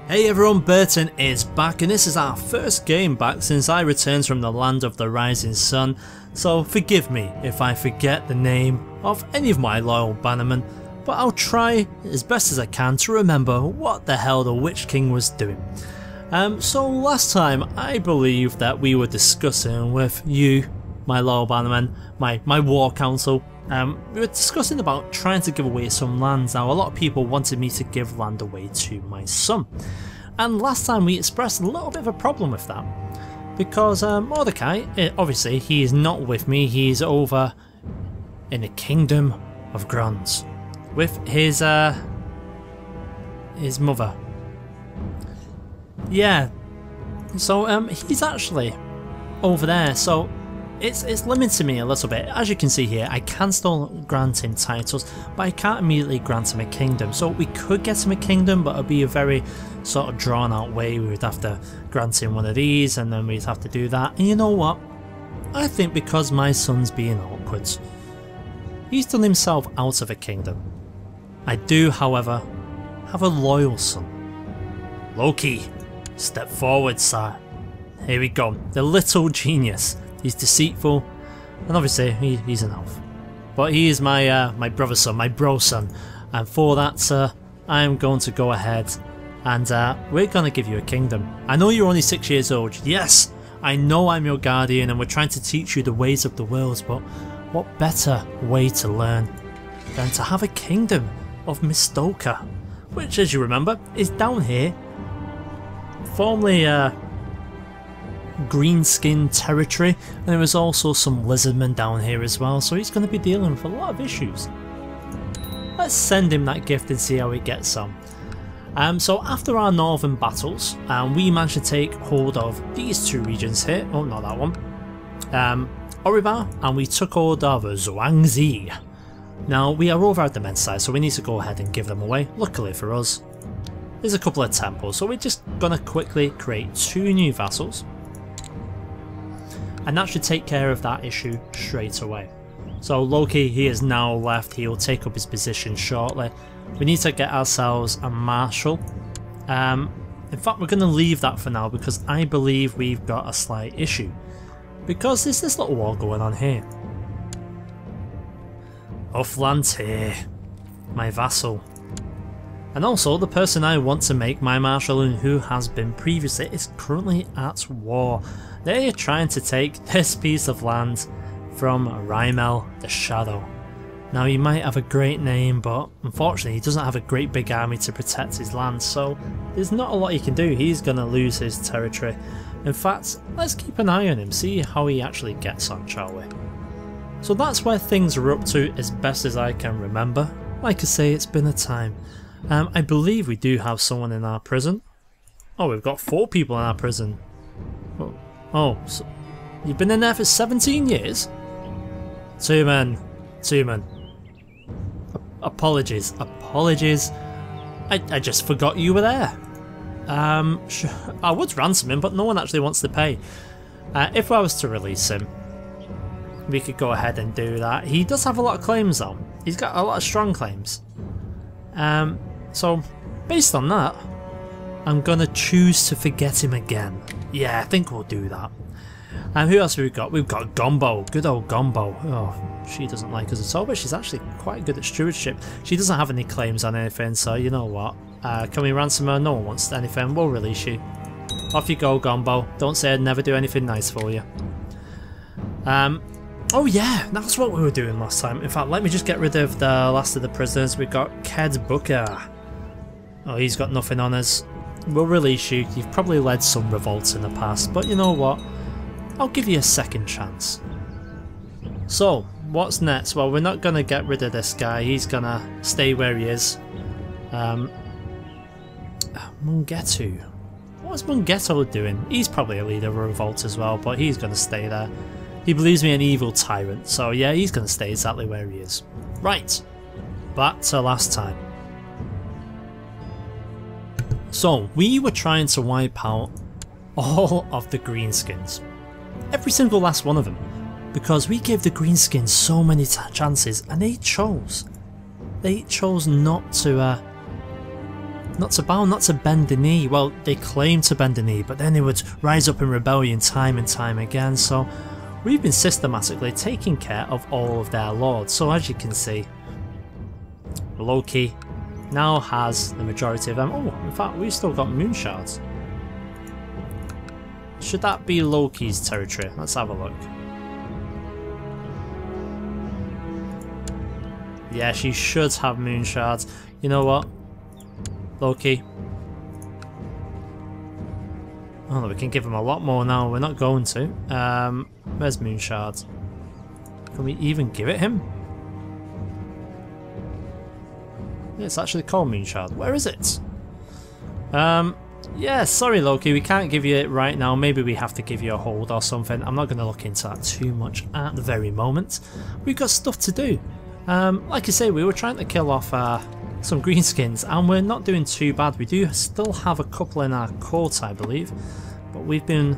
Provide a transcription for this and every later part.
Hey everyone, Burton is back and this is our first game back since I returned from the land of the rising sun, so forgive me if I forget the name of any of my loyal bannermen, but I'll try as best as I can to remember what the hell the Witch King was doing. So last time I believe that we were discussing with you, my loyal bannermen, my war council. We were discussing about trying to give away some lands. Now a lot of people wanted me to give land away to my son, and last time we expressed a little bit of a problem with that because Mordecai, obviously he is not with me, he's over in the kingdom of Grunz with his mother. Yeah, so he's actually over there, so it's limiting me a little bit. As you can see here, I can still grant him titles, but I can't immediately grant him a kingdom. So we could get him a kingdom, but it'd be a very sort of drawn out way. We would have to grant him one of these, and then we'd have to do that. And you know what? I think because my son's being awkward, he's done himself out of a kingdom. I do, however, have a loyal son. Loki, step forward, sir. Here we go. The little genius. He's deceitful, and obviously he's an elf. But he is my my brother's son, my bro son, and for that, I am going to go ahead and we're going to give you a kingdom. I know you're only 6 years old. Yes, I know I'm your guardian, and we're trying to teach you the ways of the world. But what better way to learn than to have a kingdom of Mistoka, which, as you remember, is down here, formerly Greenskin territory, and there was also some lizardmen down here as well, so he's going to be dealing with a lot of issues. Let's send him that gift and see how he gets on. So after our northern battles, we managed to take hold of these two regions here. Oh, not that one. Oribar, and we took hold of Zhuangzi. Now we are over at the men's side, so we need to go ahead and give them away. Luckily for us, there's a couple of temples, so we're just going to quickly create 2 new vassals. And that should take care of that issue straight away. So Loki, he is now left, he will take up his position shortly. We need to get ourselves a marshal. In fact, we're going to leave that for now because I believe we've got a slight issue. Because there's this little war going on here. Uflantir, my vassal. And also the person I want to make my marshal and who has been previously is currently at war. They are trying to take this piece of land from Rymel the Shadow. Now he might have a great name, but unfortunately he doesn't have a great big army to protect his land, so there's not a lot he can do. He's going to lose his territory. In fact, let's keep an eye on him, see how he actually gets on, shall we? So that's where things are up to as best as I can remember. Like I say, it's been a time. I believe we do have someone in our prison. Oh, we've got 4 people in our prison. Oh, so you've been in there for 17 years? 2 men. 2 men. Apologies. I just forgot you were there. I would ransom him, but no one actually wants to pay. If I was to release him, we could go ahead and do that. He does have a lot of claims though. He's got a lot of strong claims. So based on that, I'm gonna choose to forget him again. Yeah, I think we'll do that. And who else have we got? We've got Gombo, good old Gombo. Oh, she doesn't like us at all, but she's actually quite good at stewardship. She doesn't have any claims on anything, so you know what? Can we ransom her? No one wants anything. We'll release you. Off you go, Gombo. Don't say I'd never do anything nice for you. Oh yeah, that's what we were doing last time. In fact, let me just get rid of the last of the prisoners. We've got Ked Booker. Oh, he's got nothing on us. We'll release you. You've probably led some revolts in the past, but you know what? I'll give you a second chance. So, what's next? Well, we're not going to get rid of this guy. He's going to stay where he is. Mungetu. What's Mungeto doing? He's probably a leader of a revolt as well, but he's going to stay there. He believes me an evil tyrant, so yeah, he's going to stay exactly where he is. Right, back to last time. So, we were trying to wipe out all of the greenskins. Every single last one of them. Because we gave the greenskins so many chances and they chose not to Not to bow, not to bend the knee. Well, they claim to bend the knee, but then they would rise up in rebellion time and time again. So we've been systematically taking care of all of their lords. So as you can see, Loki now has the majority of them. Oh, in fact, we've still got moon shards. Should that be Loki's territory? Let's have a look. Yeah, she should have moon shards. You know what? Loki. Oh, we can give him a lot more now. We're not going to. Where's moon shards? Can we even give it him? It's actually called moon shard. Where is it? Yeah, sorry Loki, we can't give you it right now. Maybe we have to give you a hold or something. I'm not going to look into that too much at the very moment. We've got stuff to do. Like I say, we were trying to kill off some greenskins, and we're not doing too bad. We do still have a couple in our court, I believe, but we've been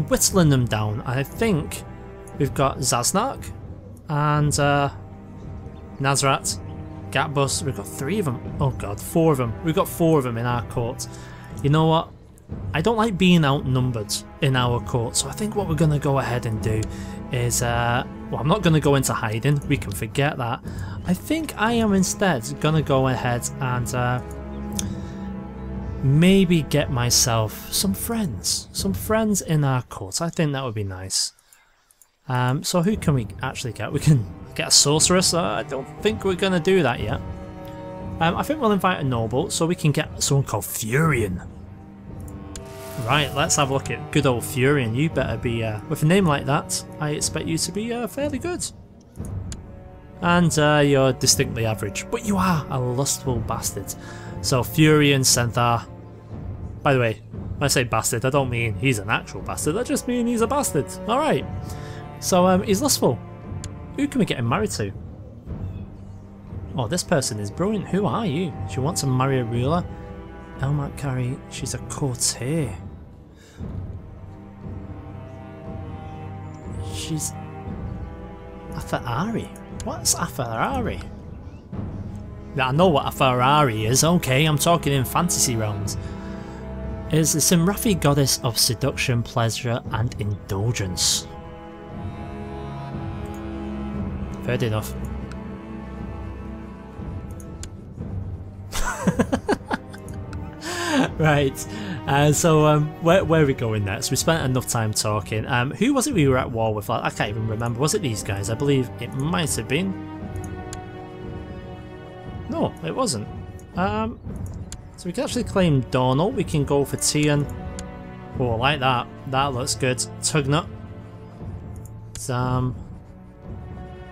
whittling them down. I think we've got Zasnark and Nazrat, Gatbus. We've got 3 of them. Oh god, 4 of them. We've got 4 of them in our court. You know what? I don't like being outnumbered in our court, so I think what we're going to go ahead and do is, well, I'm not going to go into hiding, we can forget that. I think I am instead going to go ahead and maybe get myself some friends in our court. I think that would be nice. So who can we actually get? We can get a sorceress. I don't think we're going to do that yet. I think we'll invite a noble, so we can get someone called Furion. Right, let's have a look at good old Furion. You better be, with a name like that, I expect you to be fairly good. And you're distinctly average, but you are a lustful bastard. So Furion Centaur. By the way, when I say bastard, I don't mean he's an actual bastard, I just mean he's a bastard. Alright, so he's lustful. Who can we get him married to? Oh, this person is brilliant. Who are you? She wants to marry a ruler. Elmat Carey, she's a courtier. She's a Ferrari. What's a Ferrari? Yeah, I know what a Ferrari is. Okay, I'm talking in fantasy realms. Is a Simrathi goddess of seduction, pleasure, and indulgence. Fair enough. Right, so where are we going next? We spent enough time talking. Who was it we were at war with? I can't even remember. Was it these guys? I believe it might have been. No, it wasn't. So we can actually claim Dornell. We can go for Tian. Oh, I like that. That looks good. Tugnut.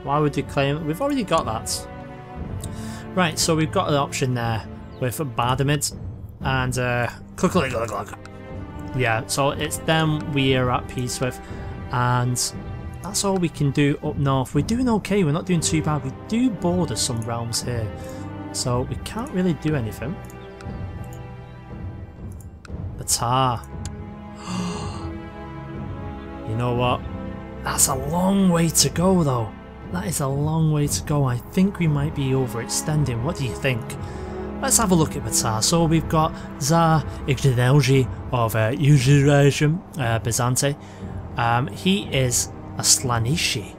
Why would you claim? We've already got that. Right, so we've got an option there with Bardamid and yeah, so it's them we are at peace with, and that's all we can do up north. We're doing okay, we're not doing too bad. We do border some realms here, so we can't really do anything. Batar. You know what? That's a long way to go though. That is a long way to go. I think we might be overextending. What do you think? Let's have a look at Batar. So we've got Tsar Ignelji of Uzurajum Byzante. He is a Slanishi.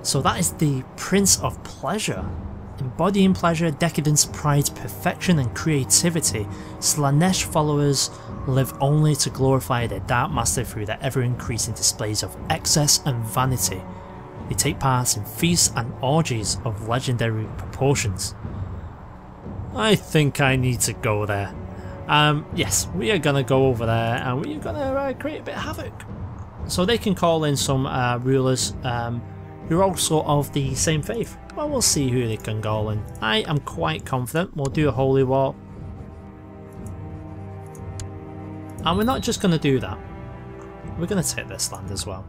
So that is the Prince of Pleasure. Embodying pleasure, decadence, pride, perfection and creativity, Slanesh followers live only to glorify their Dark Master through their ever-increasing displays of excess and vanity. They take part in feasts and orgies of legendary proportions. I think I need to go there. Yes, we are going to go over there and we are going to create a bit of havoc. So they can call in some rulers who are also of the same faith. Well, we'll see who they can call in. I am quite confident we'll do a holy war. And we're not just going to do that. We're going to take this land as well.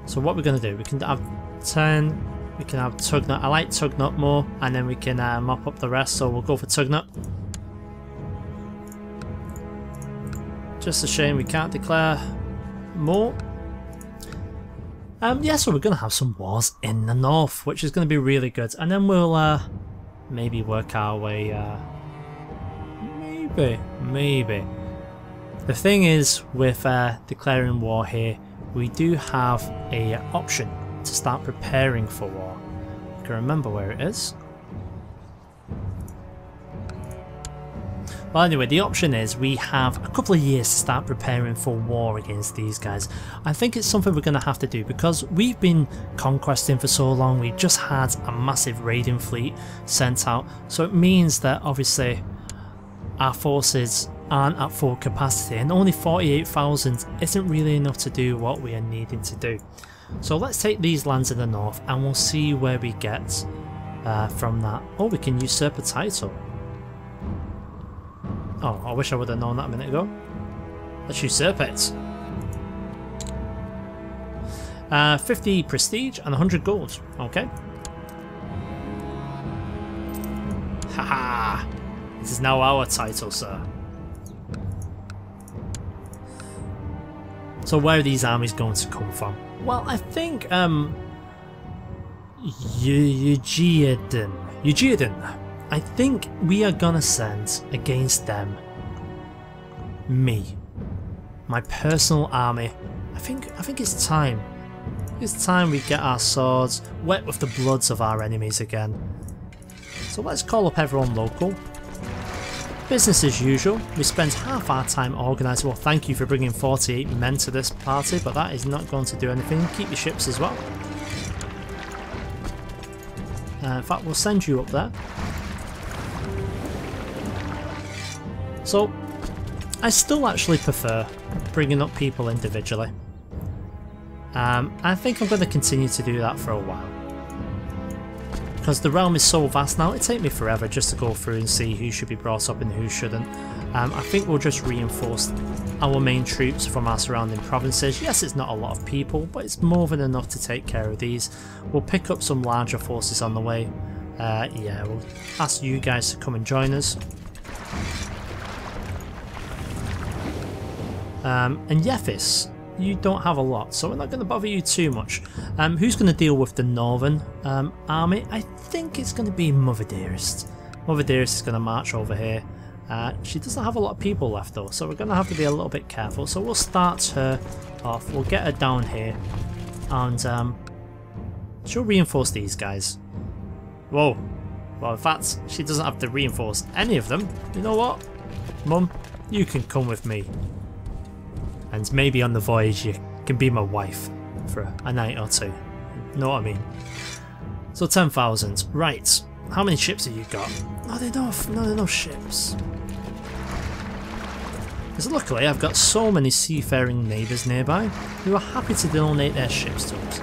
So what we're going to do, we can have 10, we can have Tugnut. I like Tugnut more, and then we can mop up the rest, so we'll go for Tugnut. Just a shame we can't declare more. Yeah, so we're going to have some wars in the north, which is going to be really good, and then we'll maybe work our way Maybe. The thing is, with declaring war here, we do have a option to start preparing for war. I can remember where it is. Well, anyway, the option is we have a couple of years to start preparing for war against these guys. I think it's something we're going to have to do because we've been conquesting for so long. We've just had a massive raiding fleet sent out, so it means that obviously our forces aren't at full capacity, and only 48,000 isn't really enough to do what we are needing to do. So let's take these lands in the north and we'll see where we get from that. Oh, we can usurp a title. Oh, I wish I would have known that a minute ago. Let's usurp it. 50 prestige and 100 gold. Okay. Haha! This is now our title, sir. So where are these armies going to come from? Well, I think Eugeidan. I think we are gonna send against them me, my personal army. I think it's time. It's time we get our swords wet with the bloods of our enemies again. So let's call up everyone local. Business as usual. We spend half our time organising. Well, thank you for bringing 48 men to this party, but that is not going to do anything. Keep your ships as well. In fact, we'll send you up there. So, I still actually prefer bringing up people individually. I think I'm going to continue to do that for a while. Because the realm is so vast now, it'd take me forever just to go through and see who should be brought up and who shouldn't. I think we'll just reinforce our main troops from our surrounding provinces. Yes, it's not a lot of people, but it's more than enough to take care of these. We'll pick up some larger forces on the way. Yeah, we'll ask you guys to come and join us. And Yefis, you don't have a lot, so we're not going to bother you too much. Who's going to deal with the northern army? I think it's going to be Mother Dearest. Mother Dearest is going to march over here. She doesn't have a lot of people left though, so we're going to have to be a little bit careful. So we'll start her off, we'll get her down here, and she'll reinforce these guys. Whoa. Well, in fact, she doesn't have to reinforce any of them. You know what? Mum, you can come with me. And maybe on the voyage you can be my wife for a night or two. Know what I mean? So 10,000. Right. How many ships have you got? Not enough. Not enough ships. Because luckily I've got so many seafaring neighbours nearby who are happy to donate their ships to us.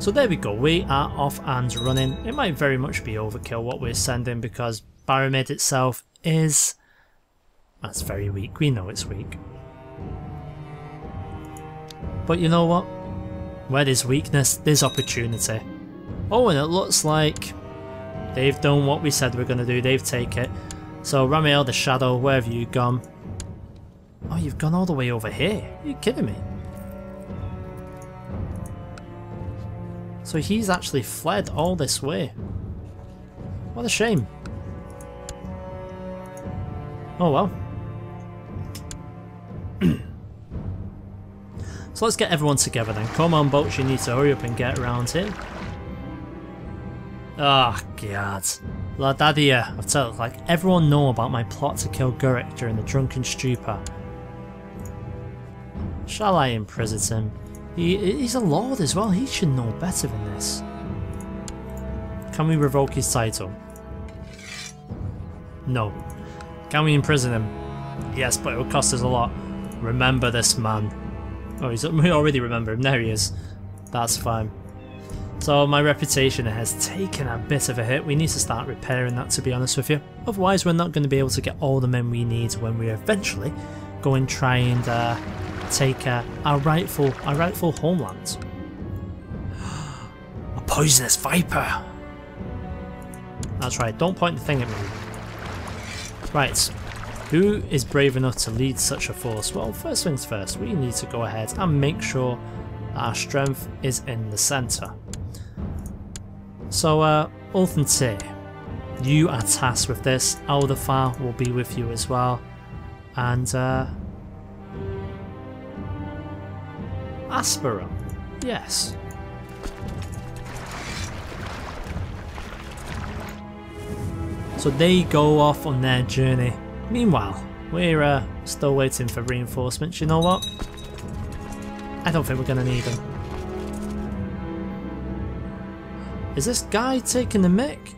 So there we go. We are off and running. It might very much be overkill what we're sending because Baromid itself is... That's very weak. We know it's weak. But you know what? Where there's weakness, there's opportunity. Oh, and it looks like they've done what we said we're going to do. They've taken it. So Ramiel the Shadow, where have you gone? Oh, you've gone all the way over here. Are you kidding me? So he's actually fled all this way. What a shame. Oh well. So let's get everyone together then. Come on boats, you need to hurry up and get around here. Oh god. Ladadia, I've told like everyone know about my plot to kill Guruk during the drunken stupor. Shall I imprison him? He's a lord as well, he should know better than this. Can we revoke his title? No. Can we imprison him? Yes, but it will cost us a lot. Remember this man. Oh, we already remember him. There he is. That's fine. So my reputation has taken a bit of a hit. We need to start repairing that, to be honest with you. Otherwise, we're not going to be able to get all the men we need when we eventually go and try and take our rightful homeland. A poisonous viper. That's right. Don't point the thing at me. Right. Who is brave enough to lead such a force? Well, first things first, we need to go ahead and make sure that our strength is in the centre. So, Ulthantyr, you are tasked with this. Aldafar will be with you as well. and Aspera, yes. So they go off on their journey. Meanwhile, we're still waiting for reinforcements. You know what? I don't think we're going to need them. Is this guy taking the mick?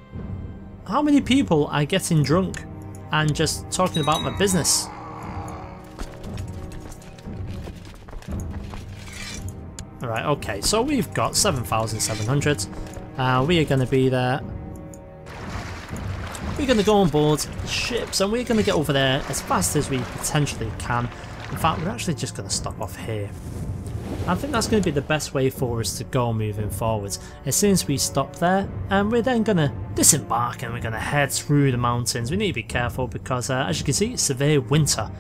How many people are getting drunk and just talking about my business? Alright, okay, so we've got 7,700. We are going to be there. We're going to go on board ships and we're going to get over there as fast as we potentially can. In fact, we're actually just going to stop off here. I think that's going to be the best way for us to go moving forwards. As soon as we stop there, we're then going to disembark and we're going to head through the mountains. We need to be careful because, as you can see, it's severe winter.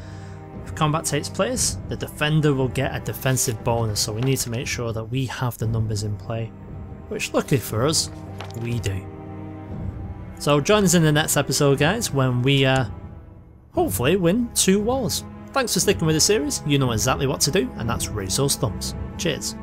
If combat takes place, the defender will get a defensive bonus, so we need to make sure that we have the numbers in play. Which, luckily for us, we do. So join us in the next episode, guys, when we hopefully win 2 wars. Thanks for sticking with the series. You know exactly what to do, and that's raise those thumbs. Cheers.